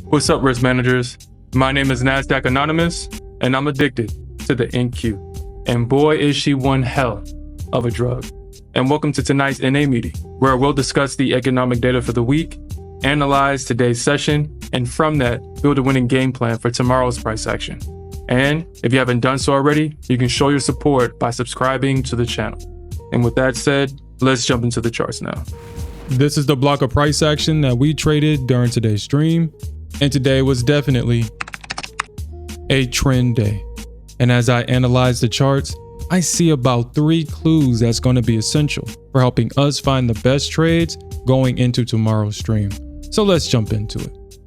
What's up, risk managers? My name is Nasdaq Anonymous, and I'm addicted to the NQ. And boy, is she one hell of a drug. And welcome to tonight's NA meeting, where we'll discuss the economic data for the week, analyze today's session, and from that, build a winning game plan for tomorrow's price action. And if you haven't done so already, you can show your support by subscribing to the channel. And with that said, let's jump into the charts now. This is the block of price action that we traded during today's stream. And today was definitely a trend day. And as I analyze the charts, I see about 3 clues that's going to be essential for helping us find the best trades going into tomorrow's stream. So let's jump into it.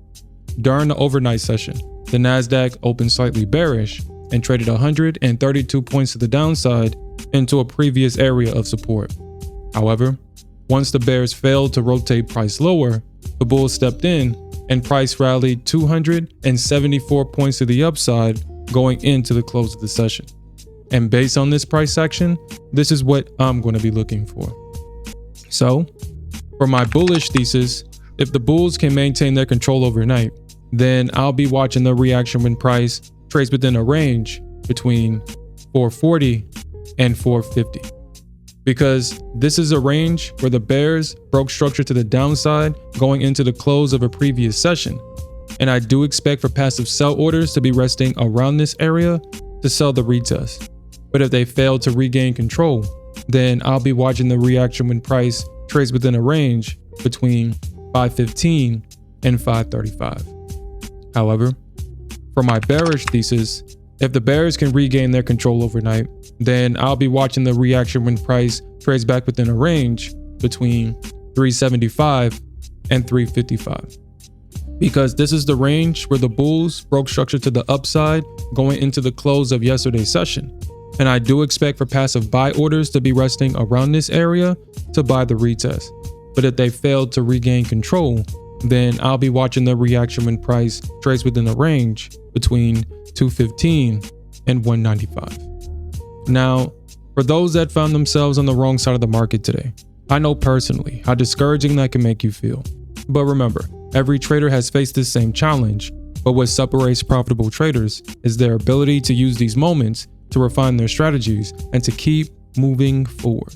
During the overnight session, the Nasdaq opened slightly bearish and traded 132 points to the downside into a previous area of support. However, once the bears failed to rotate price lower, the bulls stepped in and price rallied 274 points to the upside going into the close of the session. And based on this price action, this is what I'm going to be looking for. So, for my bullish thesis, if the bulls can maintain their control overnight, then I'll be watching the reaction when price trades within a range between 440 and 450. Because this is a range where the bears broke structure to the downside going into the close of a previous session. And I do expect for passive sell orders to be resting around this area to sell the retest. But if they fail to regain control, then I'll be watching the reaction when price trades within a range between 515 and 535. However, for my bearish thesis, if the bears can regain their control overnight, then I'll be watching the reaction when price trades back within a range between 375 and 355. Because this is the range where the bulls broke structure to the upside going into the close of yesterday's session. And I do expect for passive buy orders to be resting around this area to buy the retest. But if they fail to regain control, then I'll be watching the reaction when price trades within a range between 215 and 195. Now, for those that found themselves on the wrong side of the market today, I know personally how discouraging that can make you feel. But remember, every trader has faced this same challenge, but what separates profitable traders is their ability to use these moments to refine their strategies and to keep moving forward.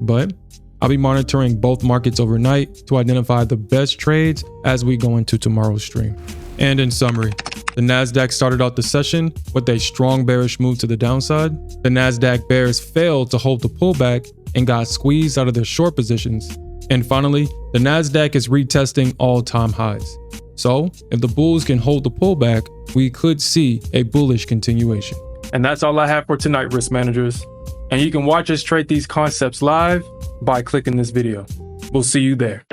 But I'll be monitoring both markets overnight to identify the best trades as we go into tomorrow's stream. And in summary, the Nasdaq started out the session with a strong bearish move to the downside. The Nasdaq bears failed to hold the pullback and got squeezed out of their short positions. And finally, the Nasdaq is retesting all-time highs. So if the bulls can hold the pullback, we could see a bullish continuation. And that's all I have for tonight, risk managers. And you can watch us trade these concepts live by clicking this video. We'll see you there.